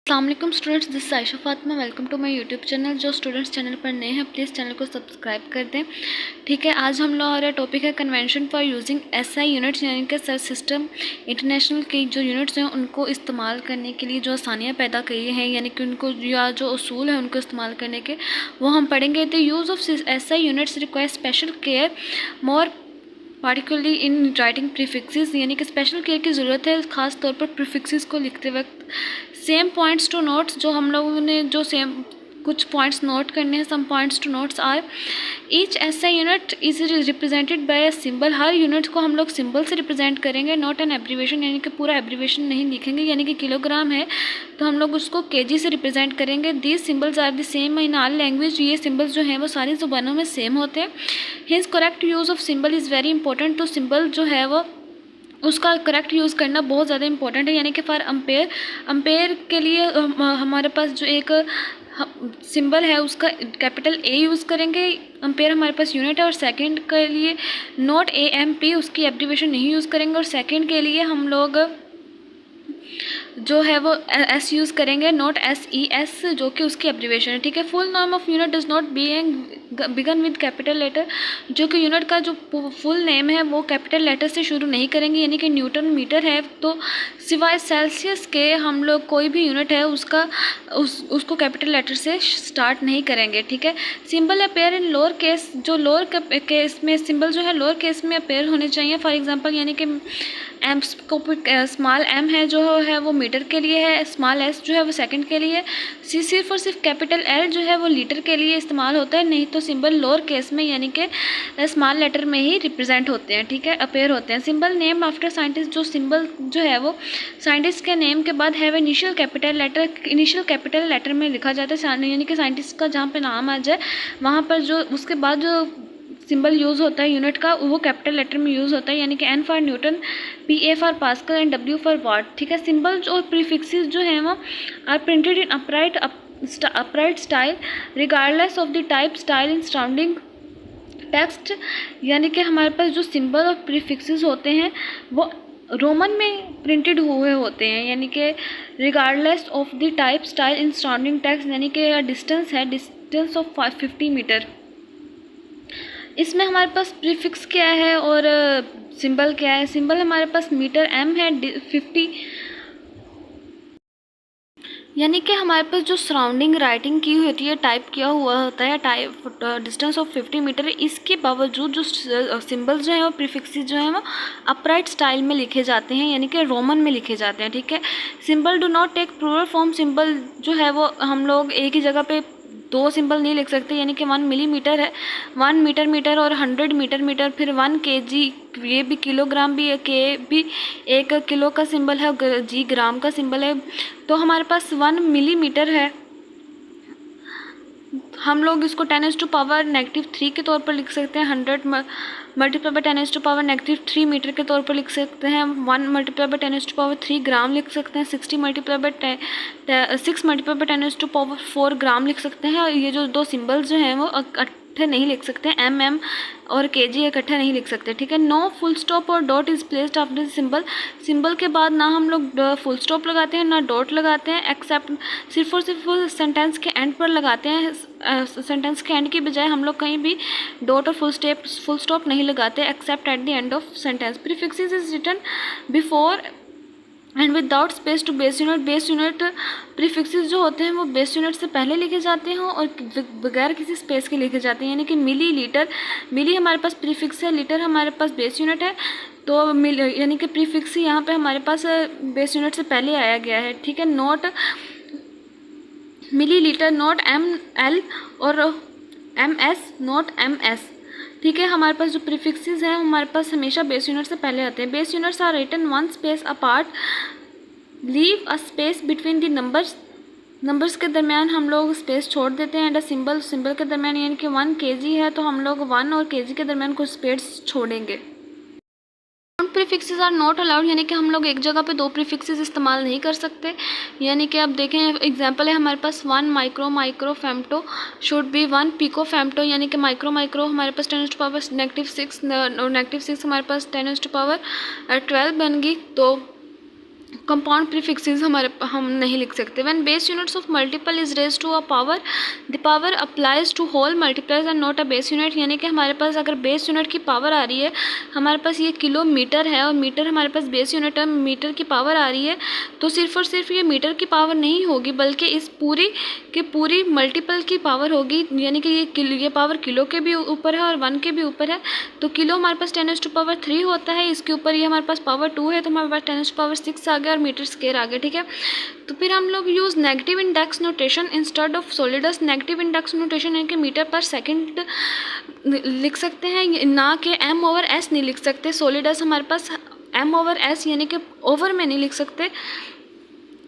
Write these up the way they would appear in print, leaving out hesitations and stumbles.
अस्सलाम students, this Ayesha Fatima. Welcome to my YouTube channel. जो students channel पर नए हैं प्लीज़ चैनल को सब्सक्राइब कर दें। ठीक है, आज हम लोग हमारा टॉपिक है convention for using SI units, यानी कि सर सिस्टम इंटरनेशनल की जो यूनिट्स हैं उनको इस्तेमाल करने के लिए जो आसानियाँ पैदा की हैं, यानी कि उनको या जो उसूल है उनको इस्तेमाल करने के वो हम पढ़ेंगे। The use of SI units require special care more particularly in writing prefixes, यानी कि स्पेशल केयर की ज़रूरत है ख़ास तौर पर प्रीफिक्सेस को लिखते वक्त। सेम पॉइंट्स टू नोट्स, जो हम लोगों ने जो सेम कुछ पॉइंट्स नोट करने हैं, some points to notes are each SI unit is represented by a symbol. हर यूनिट को हम लोग सिंबल से रिप्रेजेंट करेंगे, नॉट एन एब्रीवेशन, यानी कि पूरा एब्रीवेशन नहीं लिखेंगे। यानी कि किलोग्राम है तो हम लोग उसको केजी से रिप्रेजेंट करेंगे। These symbols are the same in all language. ये सिंबल्स जो हैं वो सारी ज़ुबानों में सेम होते हैं। Hence correct use of symbol is very important. तो सिंबल जो है वो उसका करेक्ट यूज़ करना बहुत ज़्यादा इंपॉर्टेंट है। यानी कि फॉर अम्पेयर के लिए हमारे पास जो एक सिंबल है उसका कैपिटल ए यूज़ करेंगे। अम्पेयर हमारे पास यूनिट है। और सेकंड के लिए नॉट AMP, उसकी एब्रीवेशन नहीं यूज़ करेंगे। और सेकंड के लिए हम लोग जो है वो एस यूज़ करेंगे, नॉट SES, जो कि उसकी एब्रीवेशन है। ठीक है, full name of unit does not begin with capital letter, जो कि यूनिट का जो फुल नेम है वो कैपिटल लेटर से शुरू नहीं करेंगे। यानी कि न्यूटन मीटर है तो सिवाय सेल्सियस के हम लोग कोई भी यूनिट है उसको कैपिटल लेटर से स्टार्ट नहीं करेंगे। ठीक है, symbol appear in lower case, जो लोअर केस में सिंबल जो है लोअर केस में अपेयर होने चाहिए। फॉर एग्जांपल, यानी कि एम स्मॉल एम है जो है वो मीटर के लिए है, स्मॉल एस जो है वो सेकंड के लिए, सिर्फ और सिर्फ कैपिटल एल जो है वो लीटर के लिए इस्तेमाल होता है। नहीं तो सिंबल लोअर केस में यानी कि स्मॉल लेटर में ही रिप्रेजेंट होते हैं। ठीक है, अपेयर होते हैं। सिंबल नेम आफ्टर साइंटिस्ट, जो सिंबल जो है वो साइंटिस्ट के नेम के बाद है वो इनिशियल कैपिटल लेटर में लिखा जाता है। यानी कि साइंटिस्ट का जहाँ पे नाम आ जाए वहाँ पर जो उसके बाद जो सिंबल यूज़ होता है यूनिट का वो कैपिटल लेटर में यूज़ होता है। यानी कि N for newton, PA for pascal and W for watt. ठीक है, सिंबल्स और प्रीफिक्सेस जो हैं वो are printed in upright style regardless of the type style in surrounding text. यानी कि हमारे पास जो सिंबल और प्रीफिक्सेस होते हैं वो रोमन में प्रिंटेड हुए होते हैं। यानी कि regardless of the type style in surrounding text, यानी कि डिस्टेंस है, डिस्टेंस ऑफ 50 मीटर। इसमें हमारे पास प्रीफिक्स क्या है और सिंबल क्या है। सिंबल हमारे पास मीटर M है, 50, यानी कि हमारे पास जो सराउंडिंग राइटिंग की होती है, टाइप किया हुआ होता है, टाइप डिस्टेंस ऑफ 50 मीटर है। इसके बावजूद जो सिंबल्स जो हैं वो प्रीफिक्सेस जो हैं वो अपराइट स्टाइल में लिखे जाते हैं, यानी कि रोमन में लिखे जाते हैं। ठीक है, symbol do not take plural form. Symbol जो है वो हम लोग एक ही जगह पे दो सिंबल नहीं लिख सकते। यानी कि 1 मिलीमीटर है, 1 मीटर और 100 मीटर, फिर 1 kg, ये भी किलोग्राम भी है, के भी 1 किलो का सिंबल है, G ग्राम का सिंबल है। तो हमारे पास 1 मिलीमीटर है, हम लोग इसको 10⁻³ के तौर पर लिख सकते हैं। 100 मल्टीप्लाई बाय 10⁻³ मीटर के तौर पर लिख सकते हैं। 1 मल्टीप्लाई बाय 10⁻³ ग्राम लिख सकते हैं। 6 मल्टीप्लाई बाय 10⁻4 ग्राम लिख सकते हैं। ये जो दो सिंबल्स जो हैं वो इकट्ठे नहीं लिख सकते, MM और KG इकट्ठा नहीं लिख सकते। ठीक है, नो फुल स्टॉप और dot is placed after symbol. Symbol के बाद ना हम लोग फुल स्टॉप लगाते हैं ना डॉट लगाते हैं, एक्सेप्ट सिर्फ और सिर्फ सेंटेंस के एंड पर लगाते हैं। सेंटेंस के एंड की बजाय हम लोग कहीं भी डॉट और फुल स्टॉप नहीं लगाते, except at the end of sentence. Prefixes is written before and without space to base unit. Base unit prefixes जो होते हैं वो बेस यूनिट से पहले लिखे जाते हैं और बगैर किसी स्पेस के लिखे जाते हैं। यानी कि मिली, लीटर, मिली हमारे पास प्रीफिक्स है, लीटर हमारे पास बेस यूनिट है। तो यानी कि प्रीफिक्स यहाँ पे हमारे पास बेस यूनिट से पहले आया गया है। ठीक है, not millilitre, not ML और MS, नॉट MS। ठीक है, हमारे पास जो प्रीफिक्सेस हैं हमारे पास हमेशा बेस यूनिट से पहले आते हैं। Base units are written 1 space apart, leave a space between the numbers के दरमियान हम लोग स्पेस छोड़ देते हैं। एंड सिंबल के दरमियान, यानी कि 1 kg है तो हम लोग 1 और kg के दरमियान कुछ स्पेस छोड़ेंगे। प्रीफिक्सेस आर नॉट अलाउड, यानी कि हम लोग एक जगह पे दो प्रीफिक्सेस इस्तेमाल नहीं कर सकते। यानी कि अब देखें एग्जांपल है हमारे पास 1 micro femto should be 1 pico femto. यानी कि माइक्रो हमारे पास 10⁻⁻⁶ और -6 हमारे पास 10⁻12 बन गई। तो कंपाउंड प्रीफिक्सेस हम नहीं लिख सकते। When base units of multiple is raise to a power, the power applies to whole multiplies and not a base unit, यानी कि हमारे पास अगर बेस यूनिट की पावर आ रही है, हमारे पास ये किलोमीटर है और मीटर हमारे पास बेस यूनिट है, मीटर की पावर आ रही है, तो सिर्फ और सिर्फ ये मीटर की पावर नहीं होगी बल्कि इस पूरी की पूरी मल्टीपल की पावर होगी, यानी कि ये पावर किलो के भी ऊपर है और 1 के भी ऊपर है। तो किलो हमारे पास 10⁻³ होता है, इसके ऊपर ये हमारे पास पावर 2 है तो हमारे पास 10⁻6 आ गया और मीटर स्क्वायर आ गया, ठीक है। तो फिर हम लोग use negative index notation instead of solidus. Negative index notation यानी कि मीटर पर सेकंड लिख सकते हैं, ना कि m/s नहीं लिख सकते। सोलिडस हमारे पास m/s यानी कि ओवर में नहीं लिख सकते,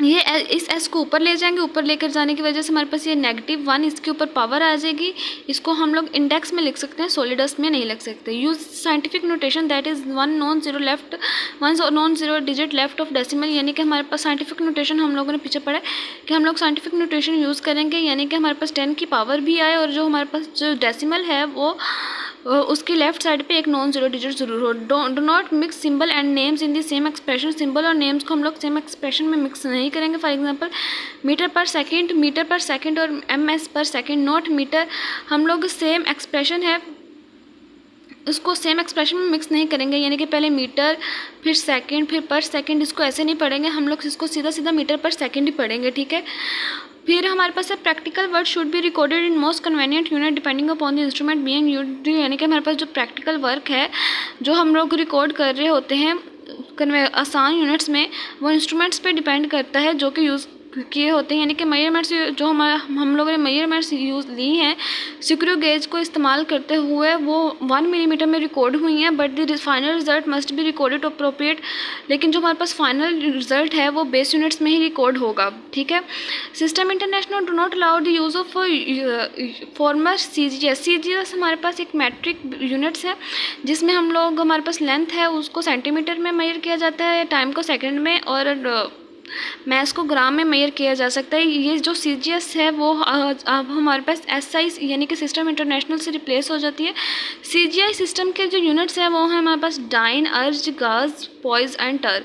ये इस s को ऊपर ले जाएंगे, ऊपर लेकर जाने की वजह से हमारे पास ये -1 इसके ऊपर पावर आ जाएगी। इसको हम लोग इंडेक्स में लिख सकते हैं, सोलिडस में नहीं लिख सकते। Use scientific notation that is 1 non zero digit left of decimal, यानी कि हमारे पास साइंटिफिक नोटेशन हम लोगों ने पीछे पढ़ा है कि हम लोग साइंटिफिक नोटेशन यूज़ करेंगे, यानी कि हमारे पास 10 की पावर भी आए और जो हमारे पास जो डेसिमल है वो उसकी लेफ्ट साइड पे एक नॉन जीरो डिजिट जरूर हो। Do not mix symbol and names in the same expression. Symbol और नेम्स को हम लोग सेम एक्सप्रेशन में मिक्स नहीं करेंगे। फॉर एग्जांपल मीटर पर सेकंड और ms पर सेकंड, नॉट मीटर, हम लोग सेम एक्सप्रेशन है उसको सेम एक्सप्रेशन में मिक्स नहीं करेंगे, यानी कि पहले मीटर फिर सेकंड फिर पर सेकंड, इसको ऐसे नहीं पढ़ेंगे हम लोग, इसको सीधा सीधा मीटर पर सेकंड ही पढ़ेंगे, ठीक है। फिर हमारे पास है practical word should be recorded in most convenient unit depending upon the instrument being used, यानी कि हमारे पास जो प्रैक्टिकल वर्क है जो हम लोग रिकॉर्ड कर रहे होते हैं आसान यूनिट्स में, वो इंस्ट्रूमेंट्स पे डिपेंड करता है जो कि यूज़ किए होते हैं, यानी कि मेजरमेंट्स जो हम लोगों ने मेजरमेंट्स यूज़ ली हैं स्क्रू गेज को इस्तेमाल करते हुए वो 1 मिलीमीटर में रिकॉर्ड हुई हैं, but the final result must be recorded appropriate, लेकिन जो हमारे पास फाइनल रिजल्ट है वो बेस यूनिट्स में ही रिकॉर्ड होगा, ठीक है। System international do not allow the use of former CGS हमारे पास एक मैट्रिक यूनिट्स है जिसमें हम लोग हमारे पास लेंथ है उसको सेंटीमीटर में मेजर किया जाता है, टाइम को सेकेंड में और मैथ्स को ग्राम में मेजर किया जा सकता है। ये जो CGS है वो अब हमारे पास SI यानी कि सिस्टम इंटरनेशनल से रिप्लेस हो जाती है। CGI सिस्टम के जो यूनिट्स हैं वो हैं हमारे पास डाइन, अर्ज, गाज, पॉइज एंड टर।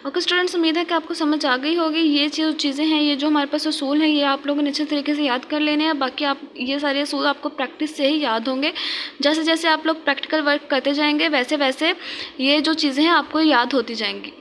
ओके स्टूडेंट्स, उम्मीद है कि आपको समझ आ गई होगी। ये जो चीज़ें हैं, ये जो हमारे पास असूल हैं, ये आप लोगों ने अच्छे तरीके से याद कर लेने हैं। बाकी आप ये सारे असूल आपको प्रैक्टिस से ही याद होंगे। जैसे जैसे आप लोग प्रैक्टिकल वर्क करते जाएंगे वैसे वैसे ये जो चीज़ें हैं आपको याद होती जाएंगी।